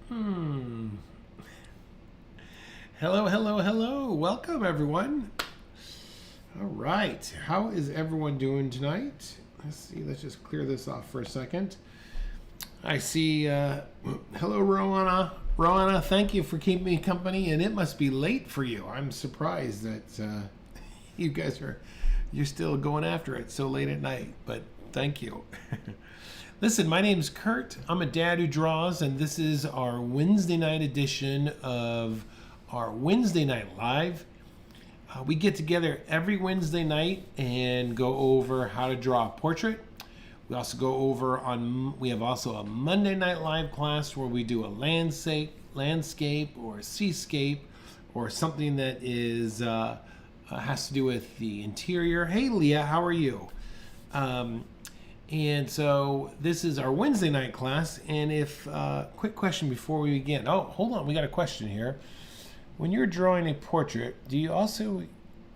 Hmm. Hello, hello, hello. Welcome, everyone. All right. How is everyone doing tonight? Let's see. Let's just clear this off for a second. I see. Hello, Rowana. Rowana, thank you for keeping me company. And it must be late for you. I'm surprised that you guys you're still going after it so late at night. But thank you. Listen, my name's Kurt. I'm a dad who draws, and this is our Wednesday night edition of our Wednesday Night Live. We get together every Wednesday night and go over how to draw a portrait. We also go over we have also a Monday Night Live class where we do a landscape or a seascape or something that is has to do with the interior. Hey, Leah, how are you? And so this is our Wednesday night class. And quick question before we begin. Oh, hold on. We got a question here. When you're drawing a portrait, do you also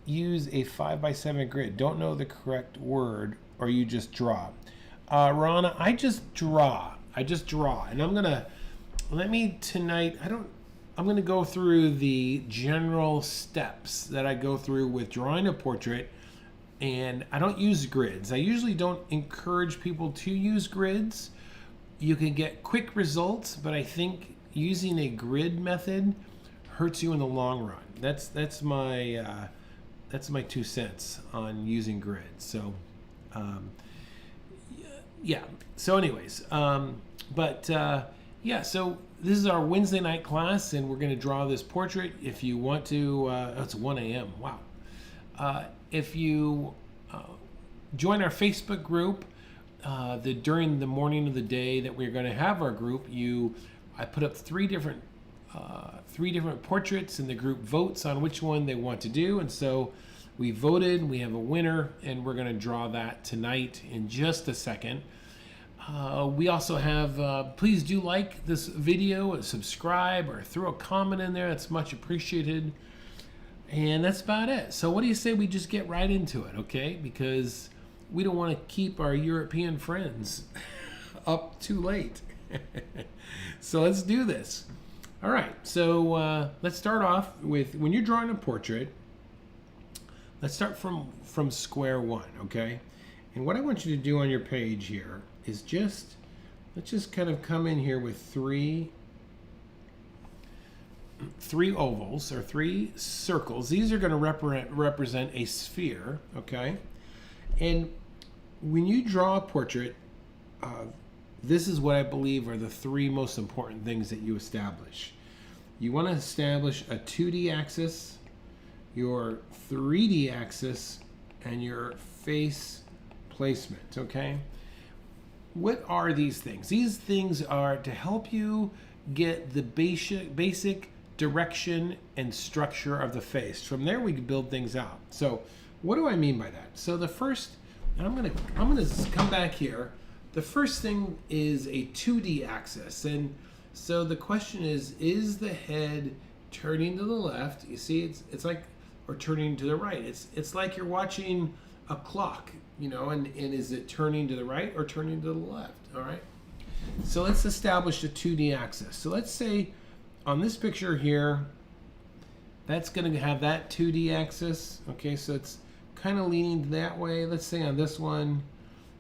use a 5x7 grid? Don't know the correct word, or you just draw? Rana, I just draw. And I'm gonna go through the general steps that I go through with drawing a portrait. And I don't use grids. I usually don't encourage people to use grids. You can get quick results, but I think using a grid method hurts you in the long run. That's my 2 cents on using grids. So, yeah. So, anyways, So this is our Wednesday night class, and we're going to draw this portrait. If you want to, it's 1 a.m. Wow. If you join our Facebook group, during the morning of the day that we're going to have our group, I put up three different portraits, and the group votes on which one they want to do. And so we voted. We have a winner, and we're going to draw that tonight in just a second. We also have, please do like this video, subscribe, or throw a comment in there. That's much appreciated. And that's about it. So what do you say we just get right into it, okay? Because we don't want to keep our European friends up too late. So let's do this. All right, so let's start off with, when you're drawing a portrait, let's start from square one, okay? And what I want you to do on your page here is let's just kind of come in here with three ovals or three circles. These are going to represent a sphere, okay? And when you draw a portrait, this is what I believe are the three most important things that you establish. You want to establish a 2D axis, your 3D axis, and your face placement, okay? What are these things? These things are to help you get the basic direction and structure of the face. From there, we can build things out. So what do I mean by that? So the first, and I'm gonna come back here. The first thing is a 2D axis. And so the question is the head turning to the left? You see, it's like, or turning to the right. It's like you're watching a clock, and is it turning to the right or turning to the left? All right. So let's establish a 2D axis. So let's say on this picture here, that's going to have that 2D axis. Okay, so it's kind of leaning that way. Let's say on this one,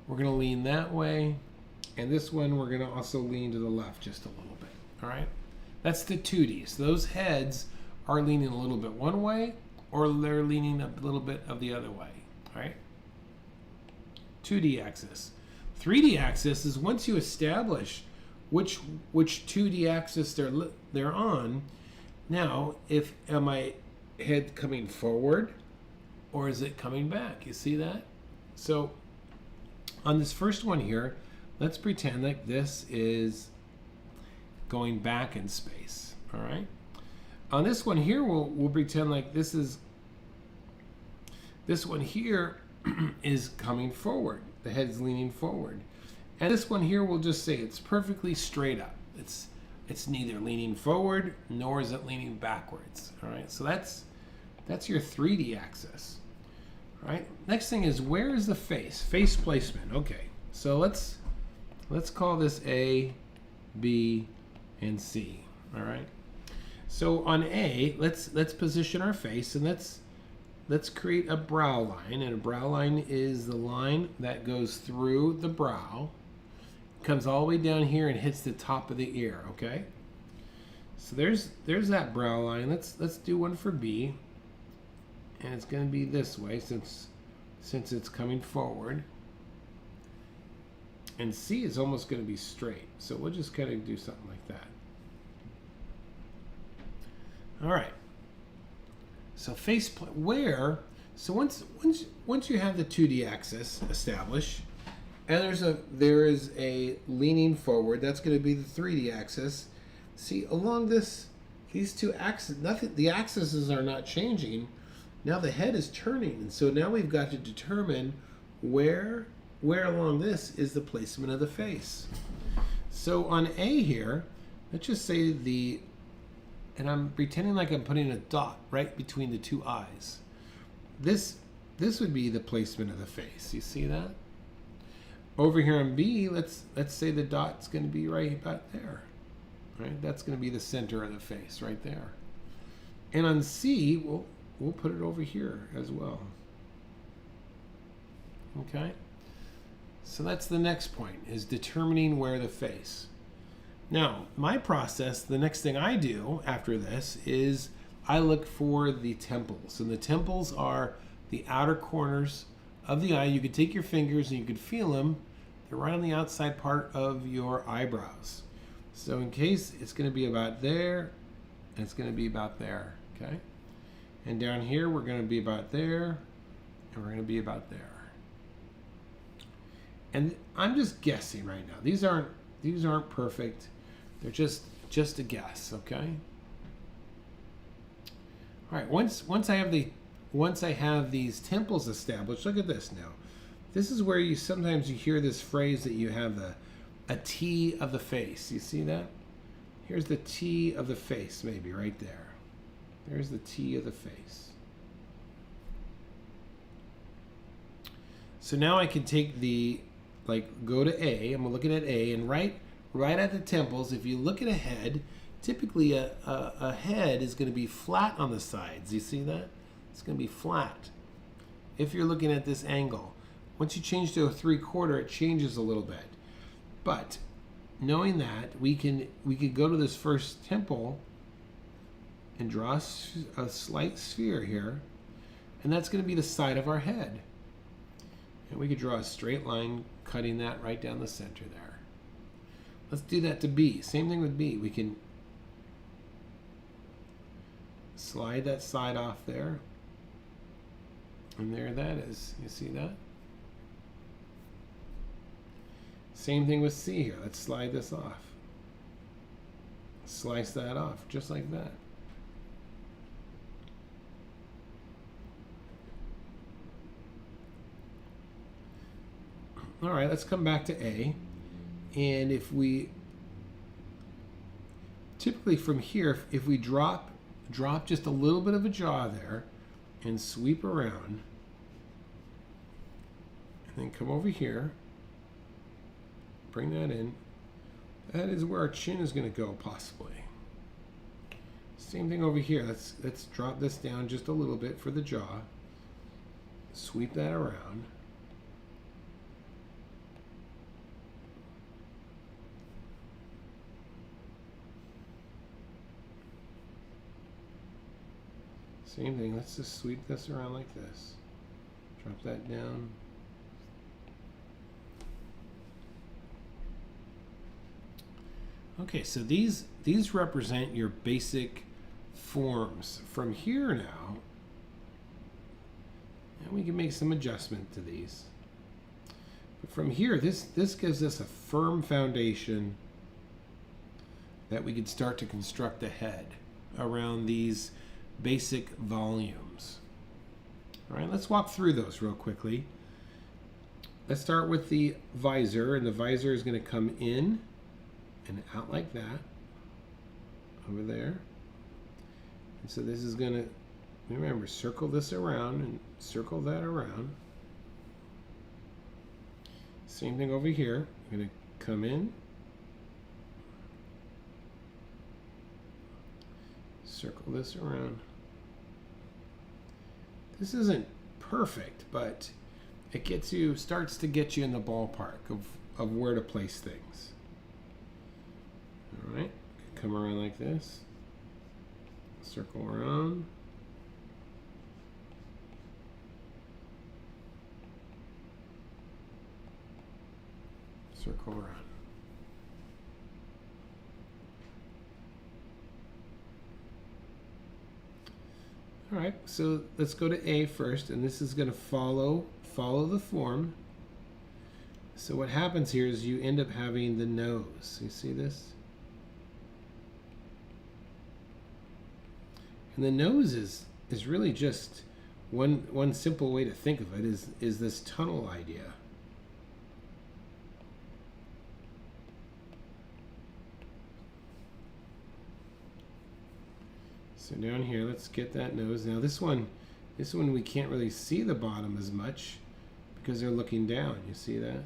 we're going to lean that way. And this one, we're going to also lean to the left just a little bit. All right, that's the 2D. So those heads are leaning a little bit one way, or they're leaning a little bit of the other way. All right, 2D axis. 3D axis is once you establish which 2D axis they're on. Now, am my head coming forward or is it coming back? You see that? So on this first one here, let's pretend like this is going back in space. All right. On this one here, we'll pretend like this one here is coming forward. The head's leaning forward. And this one here, we'll just say it's perfectly straight up. It's neither leaning forward nor is it leaning backwards. All right, so that's your 3D axis. All right, next thing is, where is the face? Face placement. Okay, so let's call this A, B, and C. All right. So on A, let's position our face, and let's create a brow line. And a brow line is the line that goes through the brow, comes all the way down here and hits the top of the ear. Okay. So there's that brow line. Let's do one for B, and it's going to be this way since it's coming forward. And C is almost going to be straight. So we'll just kind of do something like that. All right. So so once you have the 2D axis established, and there is a leaning forward, that's going to be the 3D axis. See, along these two axes, the axes are not changing. Now the head is turning, and so now we've got to determine where along this is the placement of the face. So on A here, let's just say and I'm pretending like I'm putting a dot right between the two eyes. This would be the placement of the face. You see that? Over here on B, let's say the dot's going to be right about there. Right? That's going to be the center of the face right there. And on C, we'll put it over here as well. Okay? So that's the next point, is determining where the face. Now, my process, the next thing I do after this is I look for the temples. And the temples are the outer corners of the eye. You could take your fingers and you could feel them. They're right on the outside part of your eyebrows. So in case, it's going to be about there, and it's going to be about there, okay? And down here, we're going to be about there, and we're going to be about there. And I'm just guessing right now. These aren't perfect. They're just a guess, okay? All right. Once I have these temples established, look at this now. This is where sometimes you hear this phrase that you have a T of the face. You see that? Here's the T of the face, maybe right there. There's the T of the face. So now I can take go to A. I'm looking at A, and right at the temples, if you look at a head, typically a head is going to be flat on the sides. You see that? It's going to be flat. If you're looking at this angle. Once you change to a 3/4, it changes a little bit. But knowing that, we could go to this first temple and draw a slight sphere here, and that's going to be the side of our head. And we could draw a straight line cutting that right down the center there. Let's do that to B. Same thing with B. We can slide that side off there. And there that is. You see that? Same thing with C here. Let's slide this off. Slice that off, just like that. All right, let's come back to A. And if we, typically from here, if we drop just a little bit of a jaw there and sweep around, and then come over here, bring that in, that is where our chin is going to go possibly. Same thing over here. Let's drop this down just a little bit for the jaw, sweep that around. Same thing, let's just sweep this around like this. Drop that down. Okay, so these represent your basic forms. From here now, and we can make some adjustment to these. But from here, this gives us a firm foundation that we could start to construct a head around these basic volumes. All right, let's walk through those real quickly. Let's start with the visor, and the visor is going to come in and out like that, over there. And so this is going to, remember, circle this around and circle that around. Same thing over here. I'm going to come in circle this around. This isn't perfect, but it gets you, starts to get you in the ballpark of where to place things. All right, come around like this, circle around. Circle around. All right, so let's go to A first, and this is going to follow the form. So what happens here is you end up having the nose. You see this? And the nose is really just one simple way to think of it is this tunnel idea. So down here, let's get that nose. Now this one we can't really see the bottom as much because they're looking down. You see that?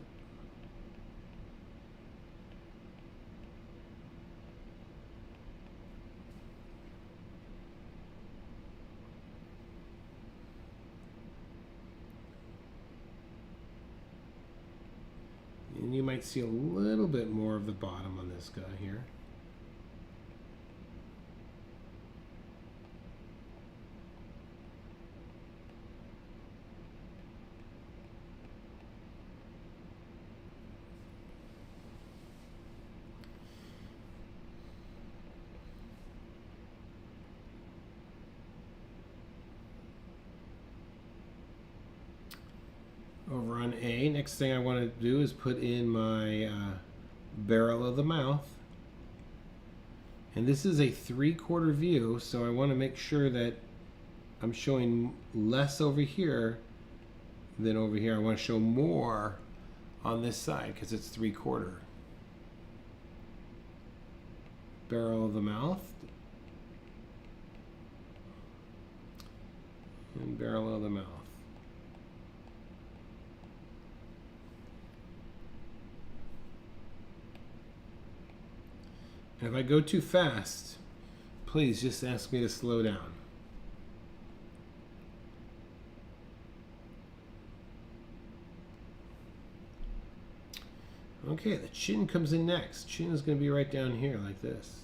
And you might see a little bit more of the bottom on this guy here. Over on A, next thing I want to do is put in my barrel of the mouth. And this is a 3/4 view, so I want to make sure that I'm showing less over here than over here. I want to show more on this side because it's 3/4. Barrel of the mouth. And barrel of the mouth. And if I go too fast, please just ask me to slow down. Okay, the chin comes in next. Chin is going to be right down here like this.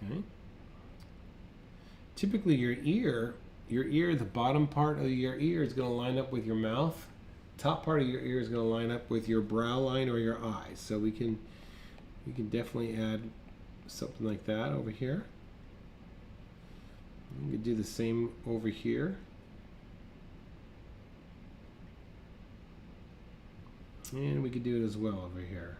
Okay. Typically your ear, the bottom part of your ear is going to line up with your mouth. Top part of your ear is going to line up with your brow line or your eyes. So we can definitely add something like that over here. We could do the same over here. And we could do it as well over here.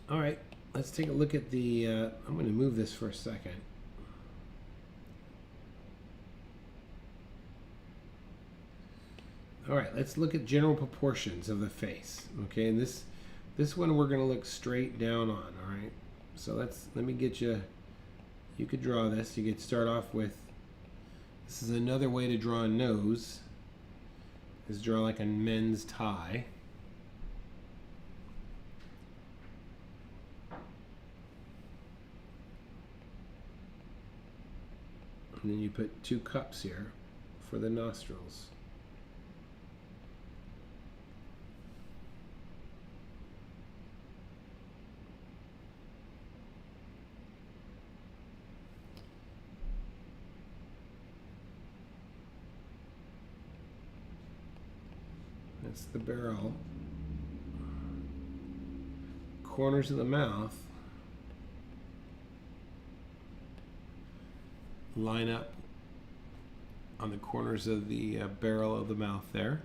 All right, let's take a look at the, I'm going to move this for a second. All right, let's look at general proportions of the face. Okay, and this one we're going to look straight down on. All right, so let me get you. You could draw this. You could start off with. This is another way to draw a nose. Is draw like a men's tie. And then you put 2 cups here for the nostrils. That's the barrel. Corners of the mouth line up on the corners of the barrel of the mouth there.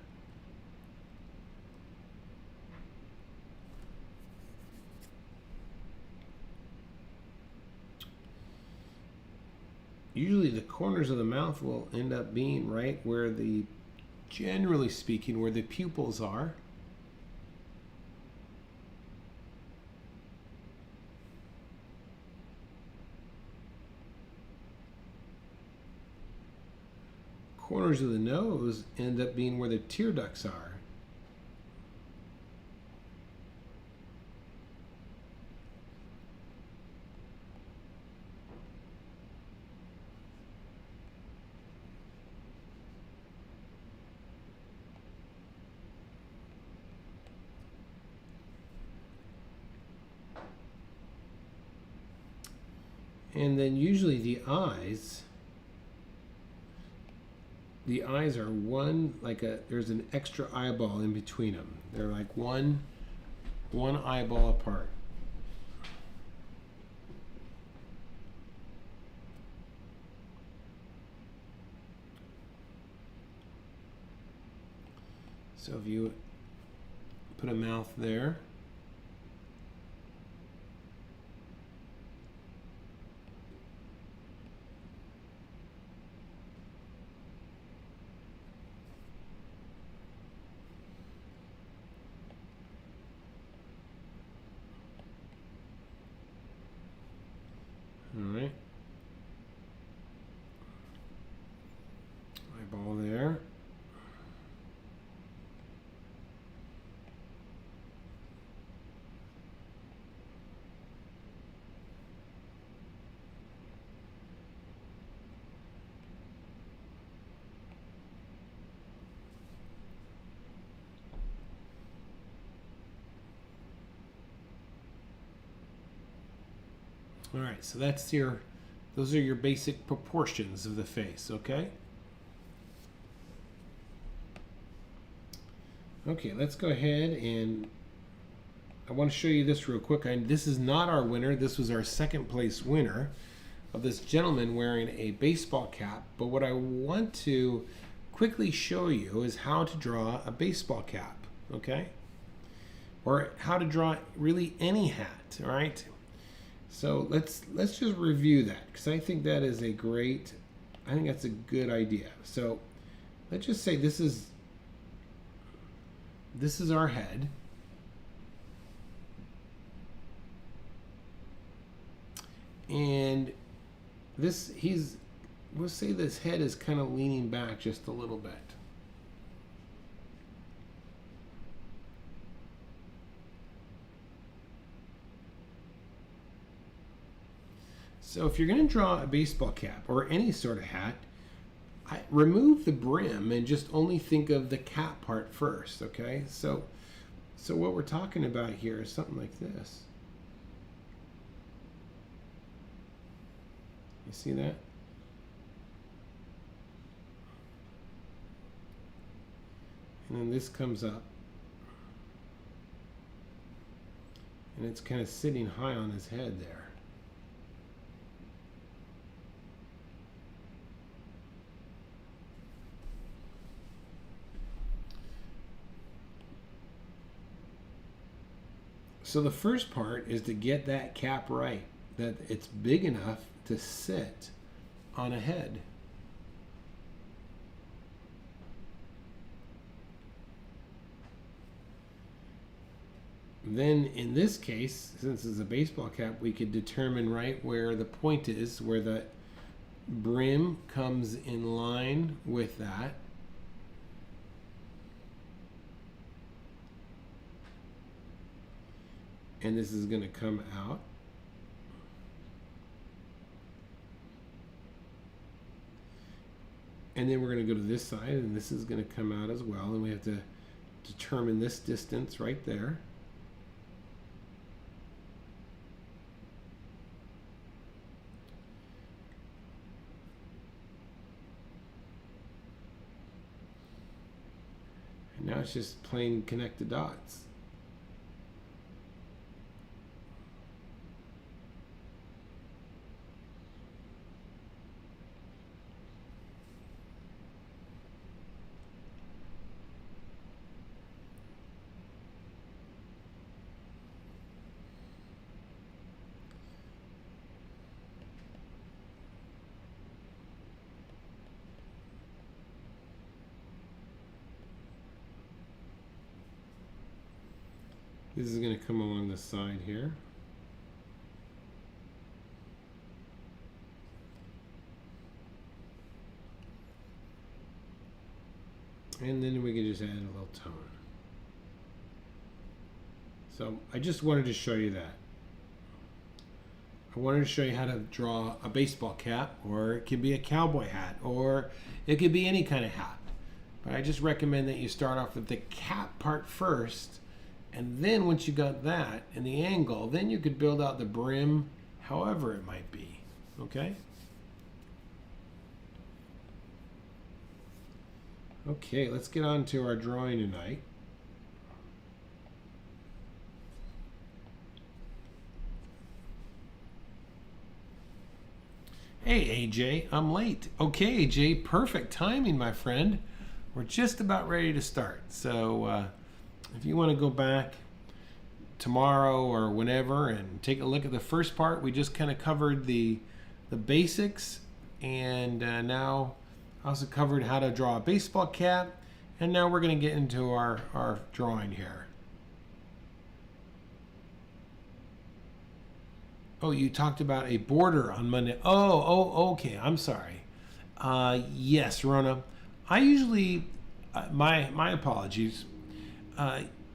usually the corners of the mouth will end up being right where the, generally speaking, where the pupils are. Corners of the nose end up being where the tear ducts are. And then usually the eyes are one, like there's an extra eyeball in between them. They're like one eyeball apart. So if you put a mouth there, all right, eyeball there. All right, so those are your basic proportions of the face, okay? Okay, let's go ahead and I want to show you this real quick. This is not our winner. This was our second place winner of this gentleman wearing a baseball cap. But what I want to quickly show you is how to draw a baseball cap, okay? Or how to draw really any hat, all right? So let's just review that, because I think that is I think that's a good idea. So let's just say this is our head. And we'll say this head is kind of leaning back just a little bit. So if you're going to draw a baseball cap or any sort of hat, remove the brim and just only think of the cap part first, okay? So what we're talking about here is something like this. You see that? And then this comes up. And it's kind of sitting high on his head there. So the first part is to get that cap right, that it's big enough to sit on a head. Then in this case, since it's a baseball cap, we could determine right where the point is, where the brim comes in line with that. And this is going to come out. And then we're going to go to this side, and this is going to come out as well. And we have to determine this distance right there. And now it's just plain connect the dots. This is going to come along the side here. And then we can just add a little tone. So I just wanted to show you that. I wanted to show you how to draw a baseball cap, or it could be a cowboy hat, or it could be any kind of hat. But I just recommend that you start off with the cap part first, and then once you got that and the angle, then you could build out the brim however it might be. Okay? Okay, let's get on to our drawing tonight. Hey AJ, I'm late. Okay AJ, perfect timing, my friend. We're just about ready to start. So if you want to go back tomorrow or whenever and take a look at the first part, we just kind of covered the basics, and now also covered how to draw a baseball cap, and now we're going to get into our drawing here. Oh, you talked about a border on Monday. Oh, okay. I'm sorry. Yes, Rona. I usually, my apologies.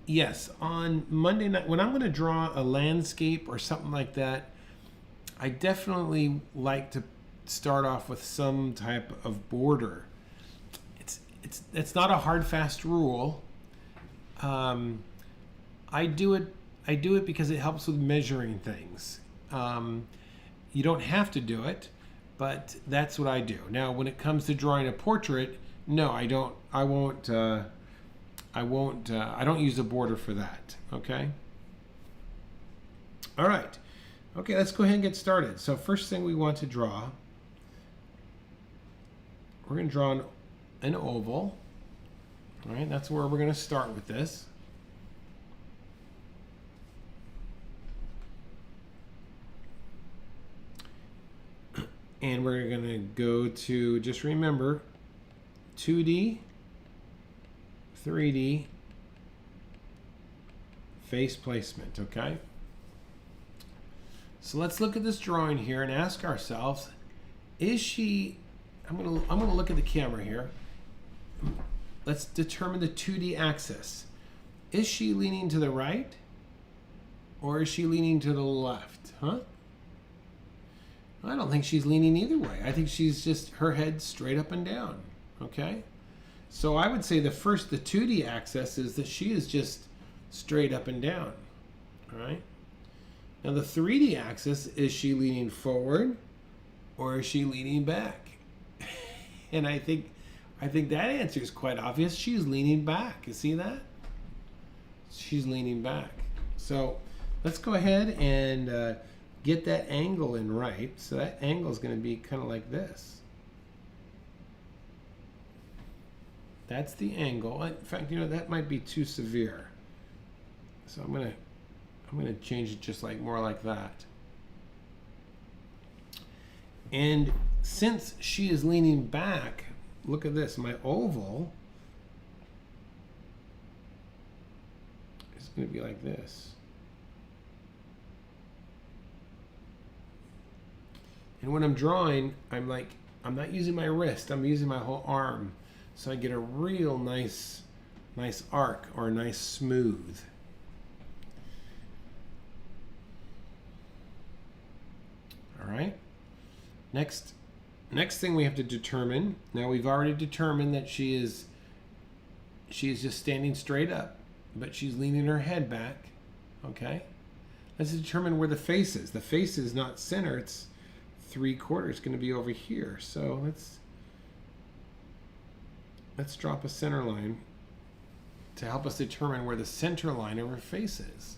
Yes, on Monday night, when I'm going to draw a landscape or something like that, I definitely like to start off with some type of border. It's not a hard, fast rule. I do it because it helps with measuring things. You don't have to do it, but that's what I do. Now, when it comes to drawing a portrait, no, I don't. I don't use a border for that. Okay. All right. Okay, let's go ahead and get started. So first thing we want to draw, we're going to draw an oval. All right, that's where we're going to start with this. And we're going to go to, just remember, 2D, 3D, face placement, okay? So let's look at this drawing here and ask ourselves, is she, I'm gonna look at the camera here. Let's determine the 2D axis. Is she leaning to the right, or is she leaning to the left, huh? I don't think she's leaning either way. I think she's just, her head straight up and down, okay? So I would say the 2D axis is that she is just straight up and down, all right? Now the 3D axis, is she leaning forward or is she leaning back? And I think that answer is quite obvious. She's leaning back. You see that? She's leaning back. So let's go ahead and get that angle in right. So that angle is going to be kind of like this. That's the angle. In fact, you know, that might be too severe. So I'm going to change it just like more like that. And since she is leaning back, look at this. My oval is going to be like this. And when I'm drawing, I'm not using my wrist, I'm using my whole arm. So I get a real nice arc, or a nice smooth. All right. Next thing we have to determine, now we've already determined that she is just standing straight up, but she's leaning her head back, okay? Let's determine where the face is. The face is not center, it's 3/4. It's going to be over here. So let's drop a center line to help us determine where the center line of her face is.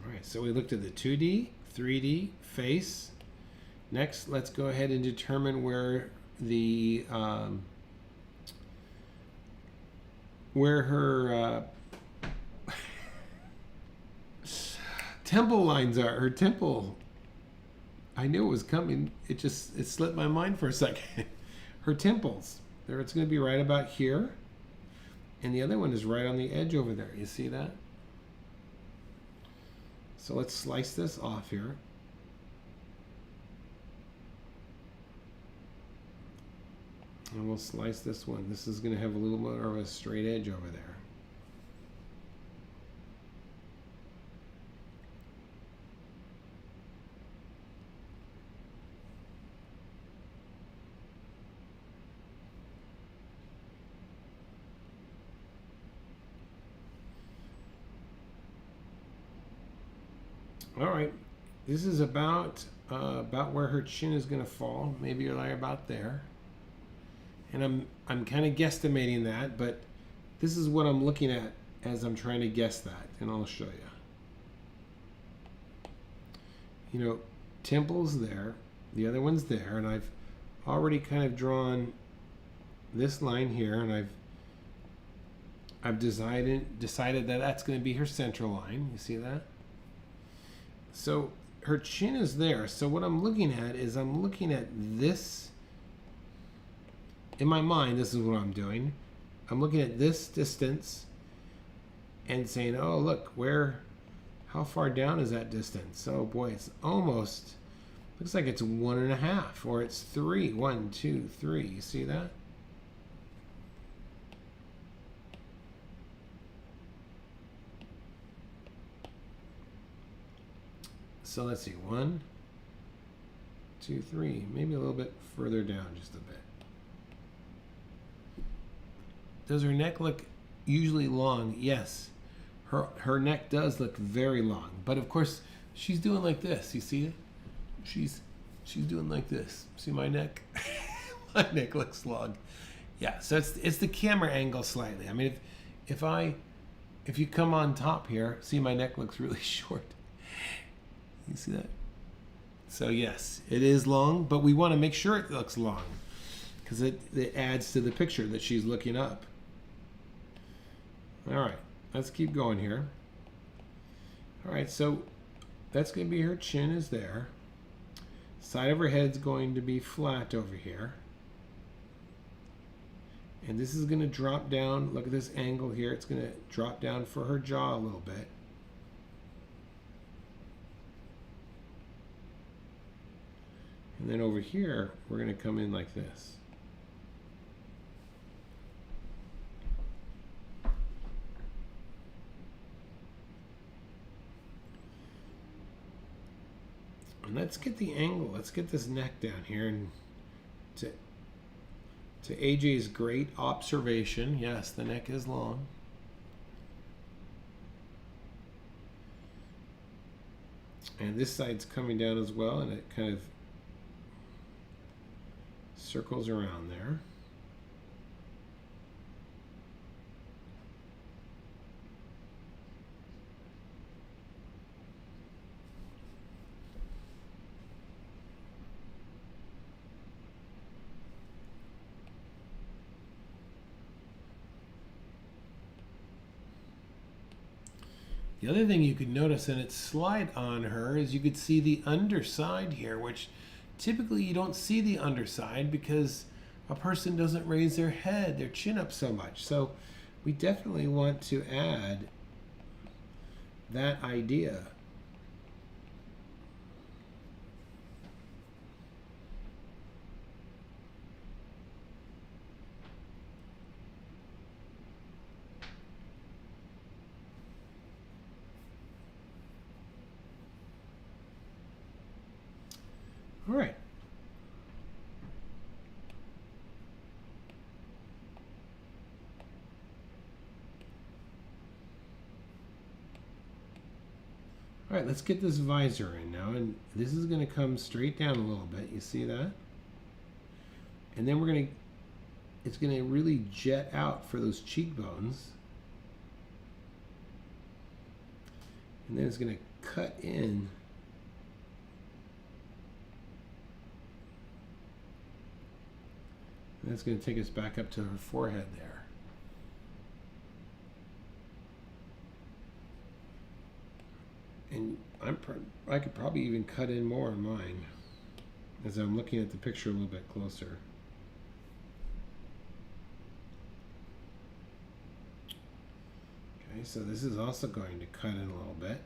All right, so we looked at the 2D, 3D, face. Next, let's go ahead and determine where the where her temple lines are, her temple I knew it was coming. It slipped my mind for a second. Her temples. There, it's going to be right about here. And the other one is right on the edge over there. You see that? So let's slice this off here. And we'll slice this one. This is going to have a little more of a straight edge over there. All right, this is about where her chin is going to fall, maybe right about there. And I'm kind of guesstimating that, but this is what I'm looking at as I'm trying to guess that, and I'll show you. You know, temple's there, the other one's there, and I've already kind of drawn this line here, and I've decided that that's going to be her center line. You see that? So her chin is there. So what I'm looking at is I'm looking at this. In my mind, this is what I'm doing. I'm looking at this distance and saying, oh, look, how far down is that distance? Oh boy, it's almost, looks like it's 1.5 or it's 3. 1, 2, 3. You see that? So let's see, 1, 2, 3, maybe a little bit further down just a bit. Does her neck look usually long? Yes. Her neck does look very long, but of course she's doing like this. You see it? She's doing like this. See my neck? My neck looks long. Yeah, so it's the camera angle slightly. I mean, if you come on top here, see my neck looks really short. You see that? So yes, it is long, but we want to make sure it looks long because it adds to the picture that she's looking up. All right, let's keep going here. All right, so that's going to be her chin is there. Side of her head's going to be flat over here. And this is going to drop down. Look at this angle here. It's going to drop down for her jaw a little bit. And then over here, we're going to come in like this. And let's get the angle. Let's get this neck down here. And to AJ's great observation, yes, the neck is long. And this side's coming down as well, and it kind of circles around there. The other thing you could notice in its slide on her is you could see the underside here, which typically you don't see the underside because a person doesn't raise their head, their chin up so much. So we definitely want to add that idea. All right. All right, let's get this visor in now, and this is going to come straight down a little bit. You see that? And then it's going to really jet out for those cheekbones. And then it's going to cut in. And that's going to take us back up to her forehead there. And I could probably even cut in more on mine. as I'm looking at the picture a little bit closer. Okay, so this is also going to cut in a little bit.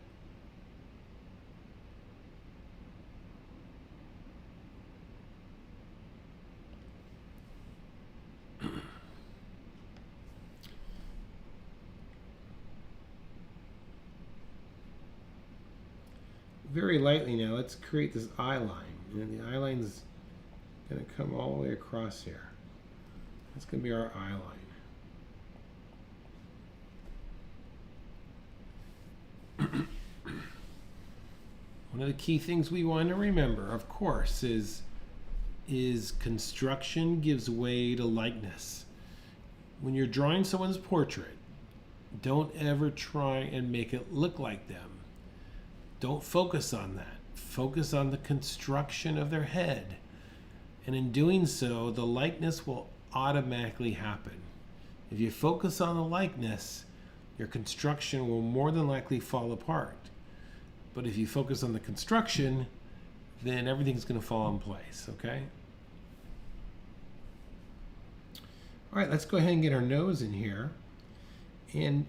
Very lightly now, let's create this eye line. And the eye line is going to come all the way across here. That's going to be our eye line. One of the key things we want to remember, of course, is construction gives way to likeness. When you're drawing someone's portrait, don't ever try and make it look like them. Don't focus on that. Focus on the construction of their head. And in doing so, the likeness will automatically happen. If you focus on the likeness, your construction will more than likely fall apart. But if you focus on the construction, then everything's going to fall in place, okay? All right, let's go ahead and get our nose in here. And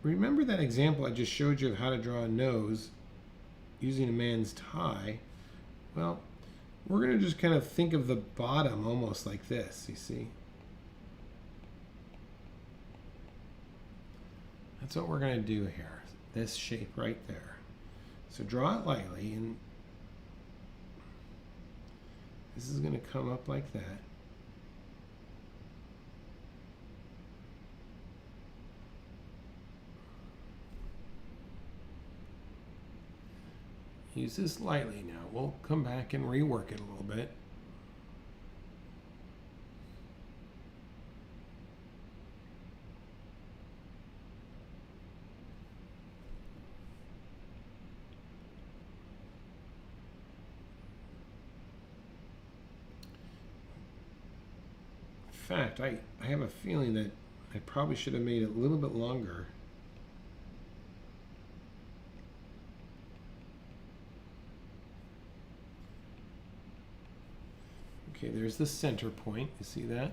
remember that example I just showed you of how to draw a nose using a man's tie? Well, we're going to just kind of think of the bottom almost like this, you see? That's what we're going to do here, this shape right there. So draw it lightly, and this is going to come up like that. Use this lightly now. We'll come back and rework it a little bit. In fact, I have a feeling that I probably should have made it a little bit longer. Okay, there's the center point. You see that?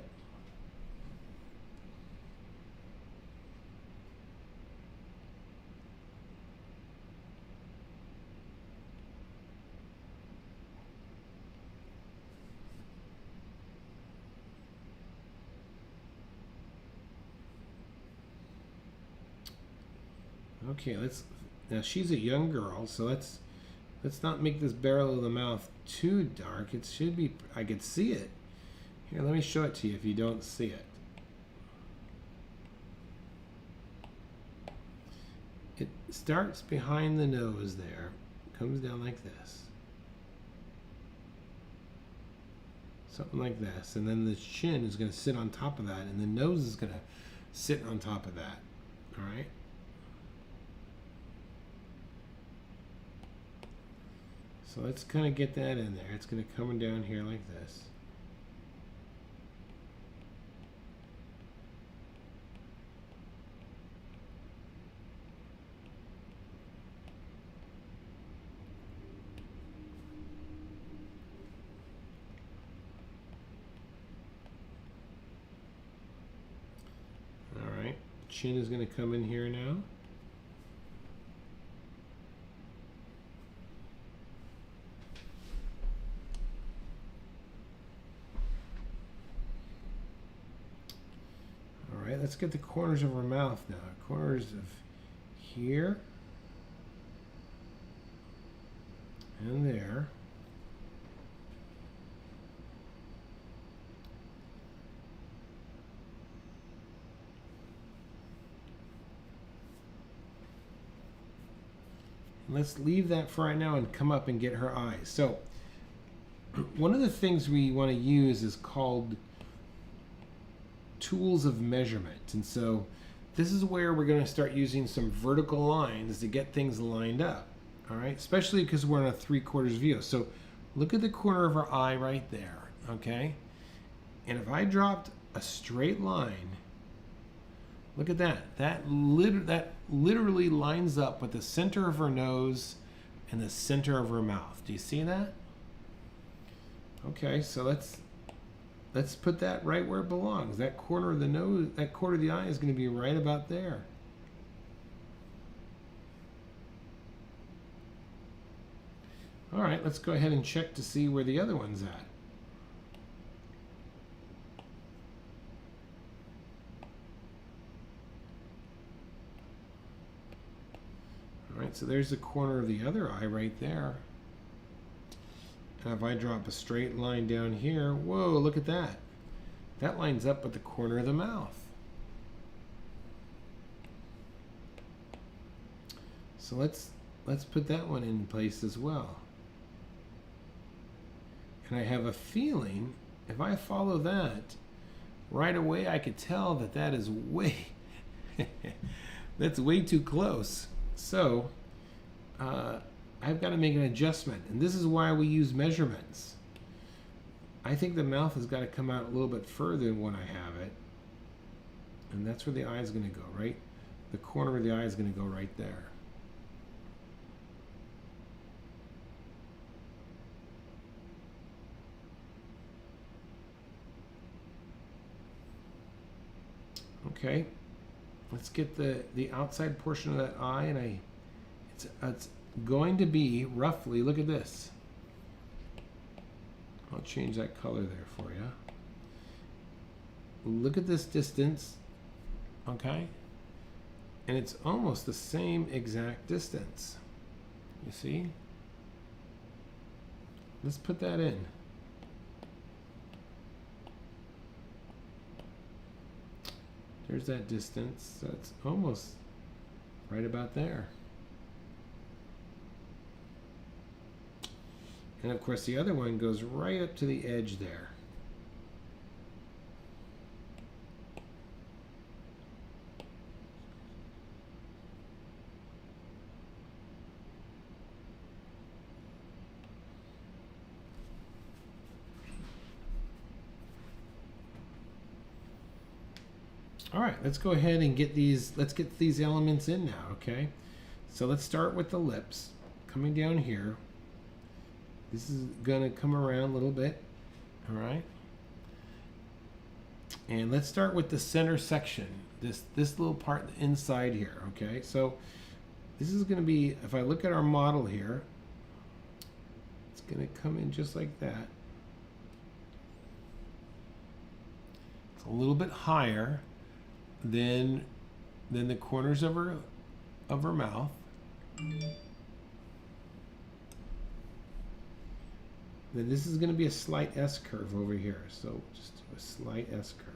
Okay, now she's a young girl, so let's not make this barrel of the mouth too dark. It should be, I could see it. Here, let me show it to you if you don't see it. It starts behind the nose there, comes down like this. Something like this. And then the chin is going to sit on top of that, and the nose is going to sit on top of that. All right? So let's kind of get that in there. It's going to come down here like this. All right, chin is going to come in here now. Let's get the corners of her mouth now. Corners of here and there. Let's leave that for right now and come up and get her eyes. So one of the things we want to use is called tools of measurement. And so this is where we're going to start using some vertical lines to get things lined up. All right, especially because we're in a 3/4 view. So look at the corner of her eye right there. Okay, and if I dropped a straight line, look at that. That literally lines up with the center of her nose and the center of her mouth. Do you see that? Okay, so let's put that right where it belongs. That corner of the nose, that corner of the eye is going to be right about there. All right, let's go ahead and check to see where the other one's at. All right, so there's the corner of the other eye right there. And if I drop a straight line down here, whoa, look at that. That lines up with the corner of the mouth. So let's put that one in place as well. And I have a feeling, if I follow that, right away I could tell that that is way, that's way too close. So I've got to make an adjustment. And this is why we use measurements. I think the mouth has got to come out a little bit further than when I have it. And that's where the eye is going to go, right? The corner of the eye is going to go right there. Okay, let's get the outside portion of that eye, and it's going to be roughly, look at this. I'll change that color there for you. Look at this distance, okay? And it's almost the same exact distance. You see? Let's put that in. There's that distance. So it's almost right about there. And of course the other one goes right up to the edge there. All right, let's go ahead and get these elements in now, okay? So let's start with the lips. Coming down here. This is gonna come around a little bit, all right? And let's start with the center section, this little part inside here, okay? So this is gonna be, if I look at our model here, it's gonna come in just like that. It's a little bit higher than the corners of her mouth. Then this is going to be a slight S curve over here. So just do a slight S curve.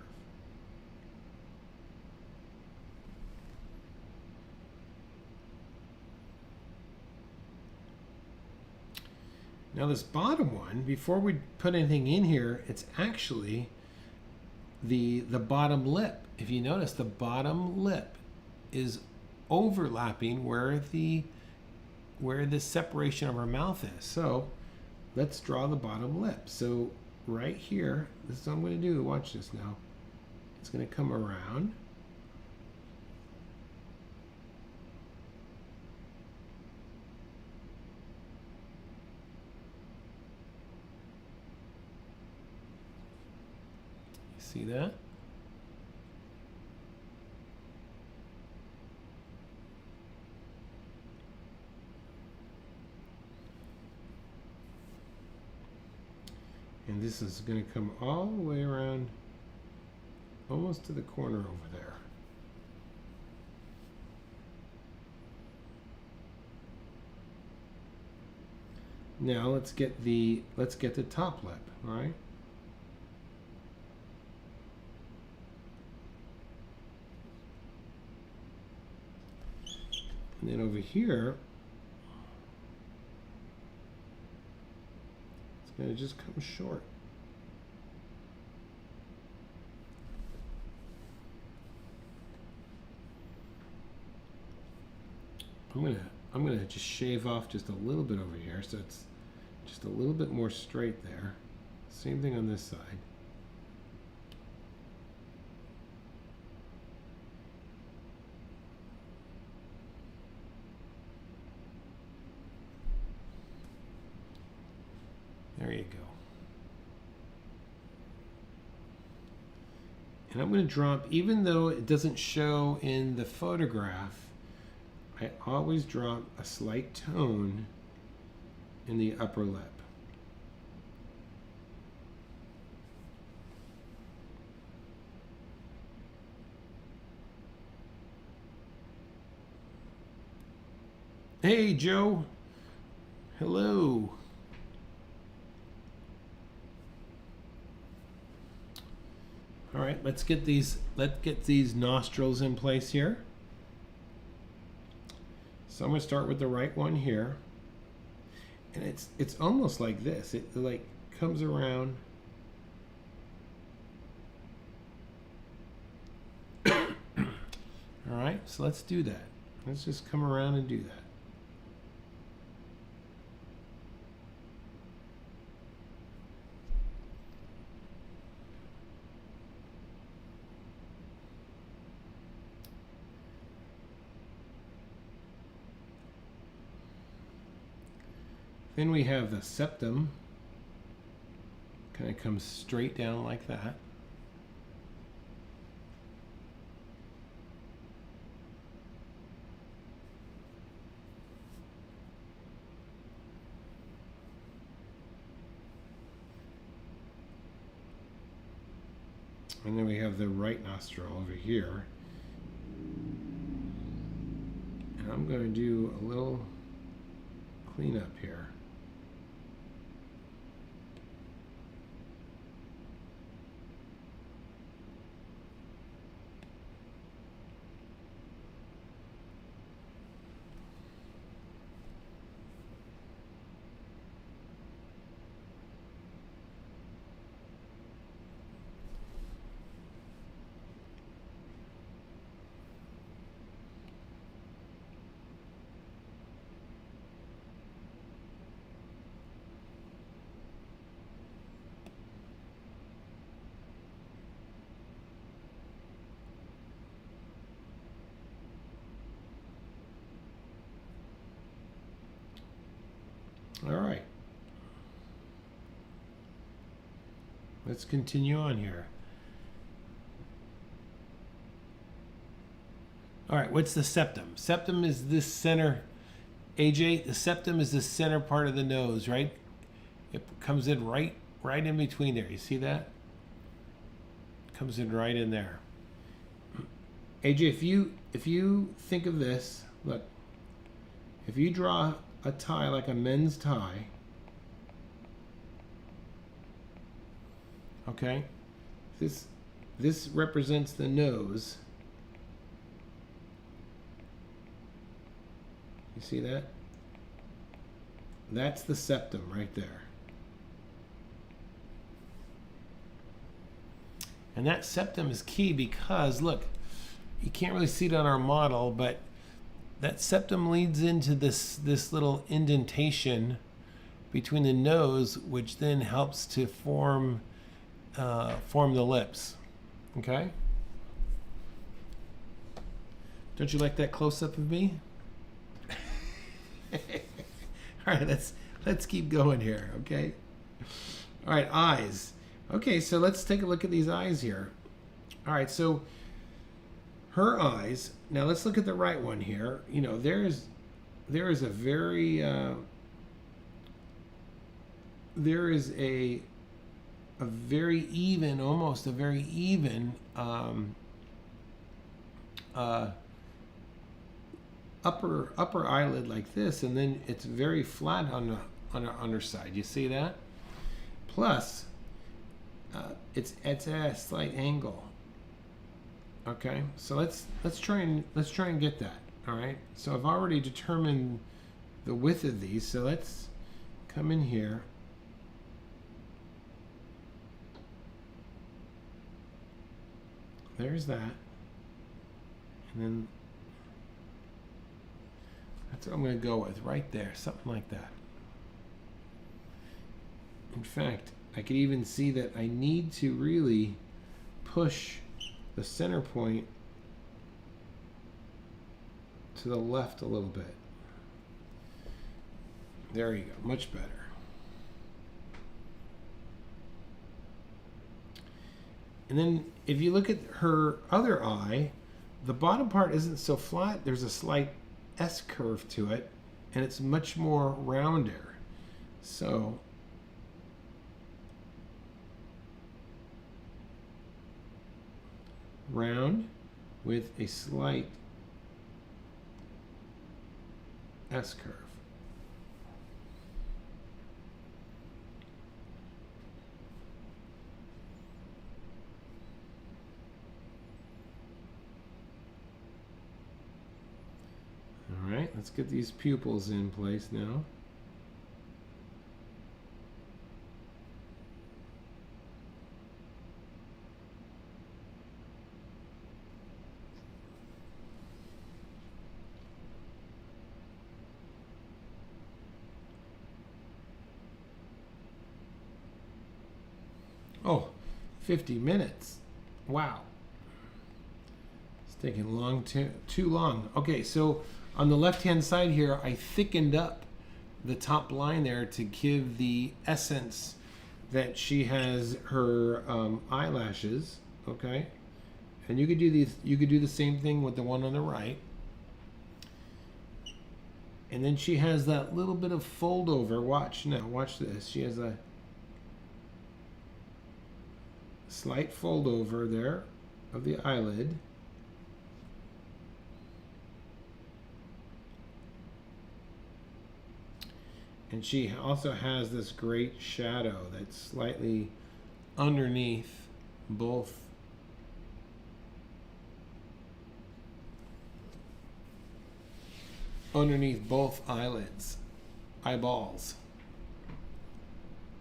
Now this bottom one, before we put anything in here, it's actually the bottom lip. If you notice, the bottom lip is overlapping where the separation of our mouth is. So let's draw the bottom lip. So right here, this is what I'm going to do. Watch this now. It's going to come around. You see that? And this is going to come all the way around almost to the corner over there. Now let's get the top lip, all right? And then over here, it's going to just come short. I'm gonna just shave off just a little bit over here, so it's just a little bit more straight there. Same thing on this side. There you go. And I'm going to drop, even though it doesn't show in the photograph, I always drop a slight tone in the upper lip. Hey, Joe. Hello. All right, let's get these nostrils in place here. So I'm going to start with the right one here. And it's almost like this. It like comes around. All right, so let's do that. Let's just come around and do that. Then we have the septum. Kind of comes straight down like that. And then we have the right nostril over here. And I'm going to do a little cleanup here. All right. Let's continue on here. All right, what's the septum? Septum is this center, AJ, the septum is the center part of the nose, right? It comes in right in between there. You see that? Comes in right in there. AJ, if you think of this, look, if you draw a tie like a men's tie, okay, this represents the nose. You see that? That's the septum right there. And that septum is key because, look, you can't really see it on our model, but that septum leads into this little indentation between the nose, which then helps to form the lips. Okay? Don't you like that close-up of me? All right, let's keep going here, okay? All right, eyes. Okay, so let's take a look at these eyes here. All right, so her eyes. Now let's look at the right one here. You know, there is a very there is a very even, almost a very even upper eyelid like this, and then it's very flat on the underside. You see that? Plus, it's at a slight angle. Okay, so let's try and get that. All right, so I've already determined the width of these, so let's come in here. There's that, and then that's what I'm going to go with right there, something like that. In fact, I could even see that I need to really push the center point to the left a little bit. There you go, much better. And then if you look at her other eye, the bottom part isn't so flat. There's a slight S curve to it, and it's much more rounder. So round with a slight S curve. All right, let's get these pupils in place now. Oh, 50 minutes. Wow. It's taking too long. Okay, so on the left-hand side here, I thickened up the top line there to give the essence that she has her eyelashes, okay? And you could do these. You could do the same thing with the one on the right. And then she has that little bit of fold over. Watch now. Watch this. She has a slight fold over there of the eyelid. And she also has this great shadow that's slightly underneath both eyelids, eyeballs.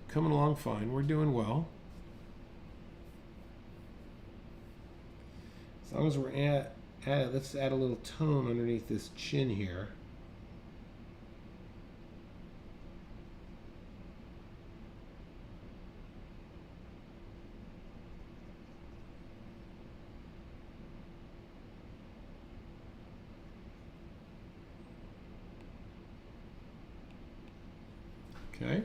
Coming along fine. We're doing well. As long as we're let's add a little tone underneath this chin here. Okay.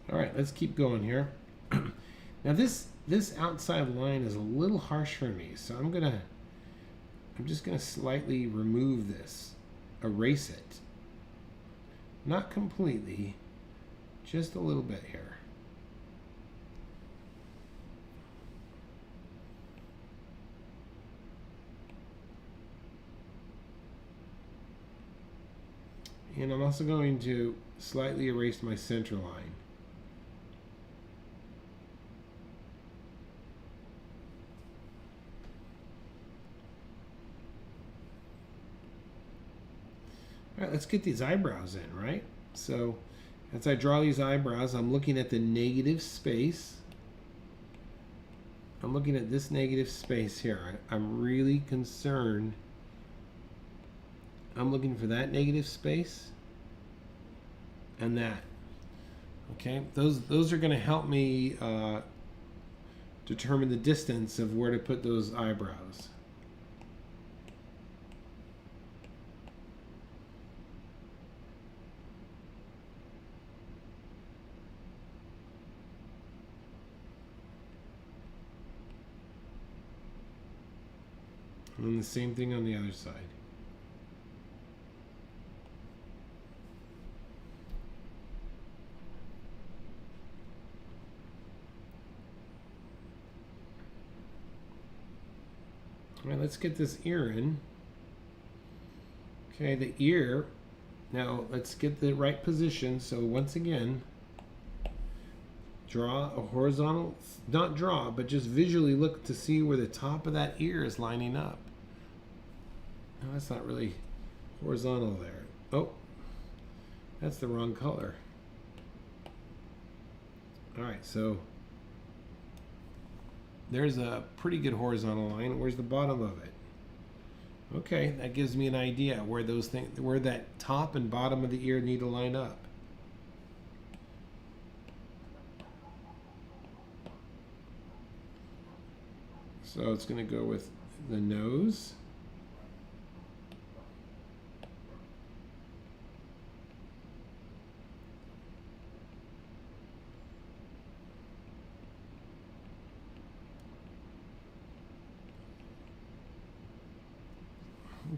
All right, let's keep going here. Now this outside line is a little harsh for me, so I'm just gonna slightly remove this, erase it. Not completely, just a little bit here. And I'm also going to slightly erase my center line. All right, let's get these eyebrows in, right? So as I draw these eyebrows, I'm looking at the negative space. I'm looking at this negative space here. I'm really concerned. I'm looking for that negative space and that. Okay, those are going to help me determine the distance of where to put those eyebrows. And then the same thing on the other side. All right, let's get this ear in. Okay, the ear. Now let's get the right position. So once again, draw a horizontal, not draw, but just visually look to see where the top of that ear is lining up. No, that's not really horizontal there. Oh, that's the wrong color. All right, so there's a pretty good horizontal line. Where's the bottom of it? Okay, that gives me an idea where those things, where that top and bottom of the ear need to line up. So it's going to go with the nose.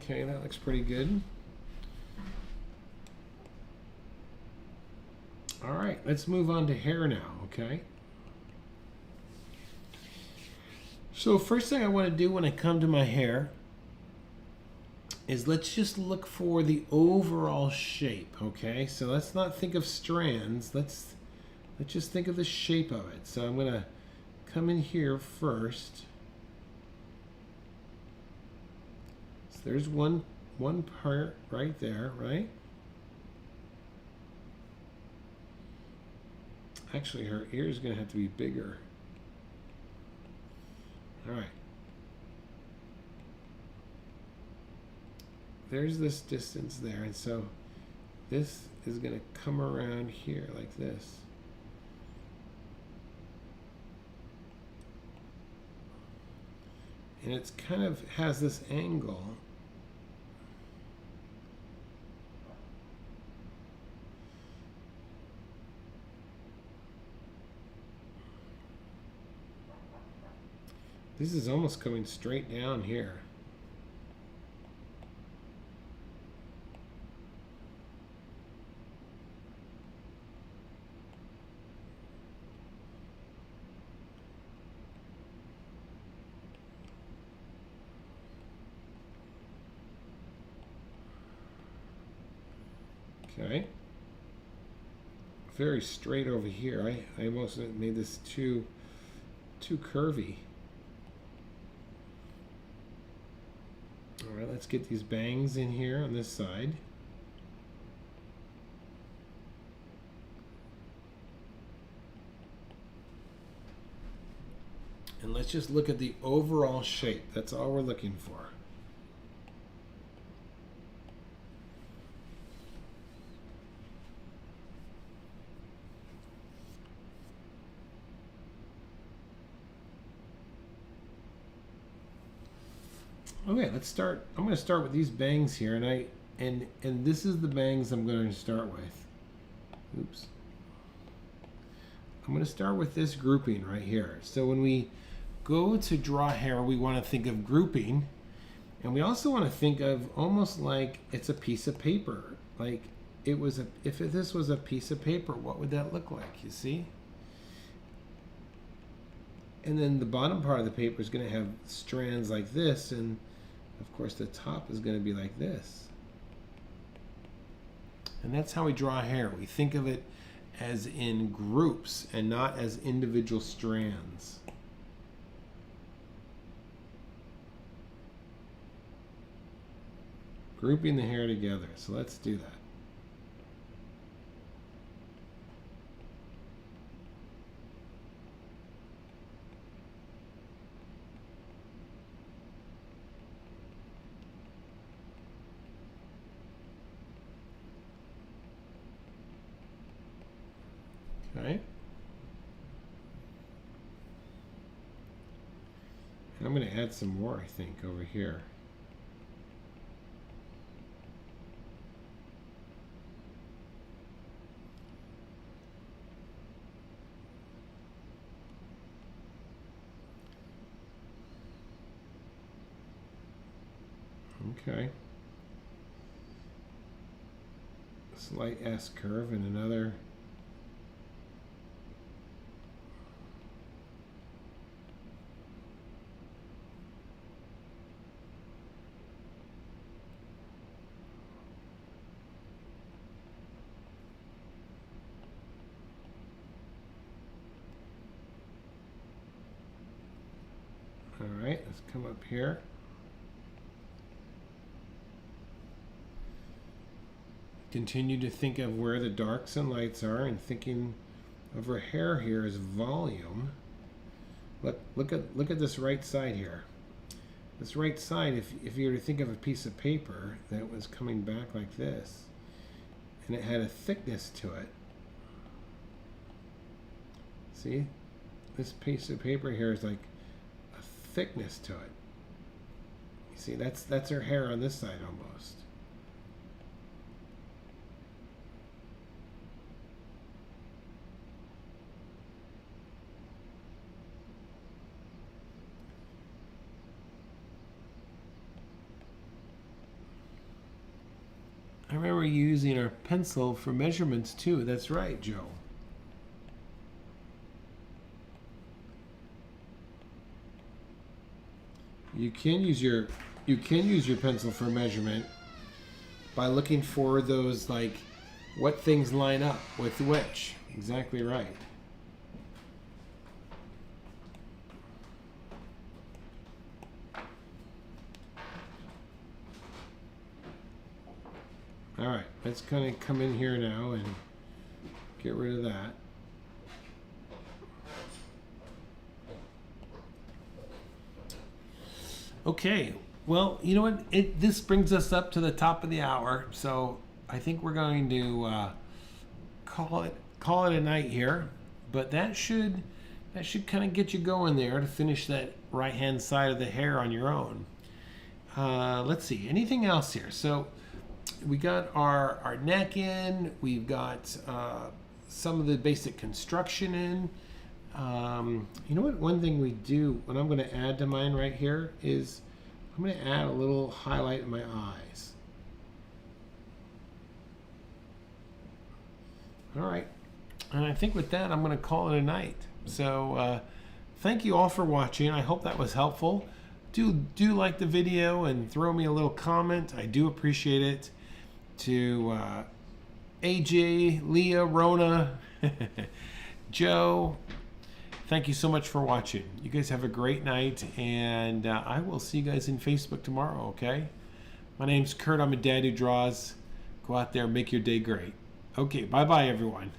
Okay, that looks pretty good. All right, let's move on to hair now, okay? So first thing I want to do when I come to my hair is let's just look for the overall shape, okay? So let's not think of strands. Let's just think of the shape of it. So I'm going to come in here first. So there's one part right there, right? Actually, her ear is going to have to be bigger. All right. There's this distance there, and so this is going to come around here like this. And it's kind of has this angle. This is almost coming straight down here. Okay. Very straight over here. I almost made this too curvy. All right, let's get these bangs in here on this side. And let's just look at the overall shape. That's all we're looking for. Okay, let's start. I'm going to start with these bangs here, and this is the bangs I'm going to start with. Oops. I'm going to start with this grouping right here. So when we go to draw hair, we want to think of grouping, and we also want to think of almost like it's a piece of paper. Like if this was a piece of paper, what would that look like? You see? And then the bottom part of the paper is going to have strands like this, and of course the top is going to be like this. And that's how we draw hair. We think of it as in groups and not as individual strands. Grouping the hair together. So let's do that. Okay. And I'm going to add some more, I think, over here. Okay. Slight S curve and another. All right, let's come up here. Continue to think of where the darks and lights are, and thinking of her hair here as volume. Look at this right side here. This right side, if you were to think of a piece of paper that was coming back like this, and it had a thickness to it. See? This piece of paper here is like a thickness to it. You see, that's her hair on this side almost. I remember using our pencil for measurements too. That's right, Joe. You can use your pencil for measurement by looking for those, like, what things line up with which. Exactly right. All right, let's kind of come in here now and get rid of that. Okay, well, you know what? This brings us up to the top of the hour, so I think we're going to call it a night here. But that should kind of get you going there to finish that right-hand side of the hair on your own. Let's see, anything else here? So we got our neck in. We've got some of the basic construction in. You know what? One thing we do, what I'm going to add to mine right here is I'm going to add a little highlight in my eyes. All right. And I think with that, I'm going to call it a night. So thank you all for watching. I hope that was helpful. Do like the video and throw me a little comment. I do appreciate it. To AJ, Leah, Rona, Joe, thank you so much for watching. You guys have a great night, and I will see you guys in Facebook tomorrow, okay? My name's Kurt. I'm a dad who draws. Go out there and make your day great. Okay, bye-bye, everyone.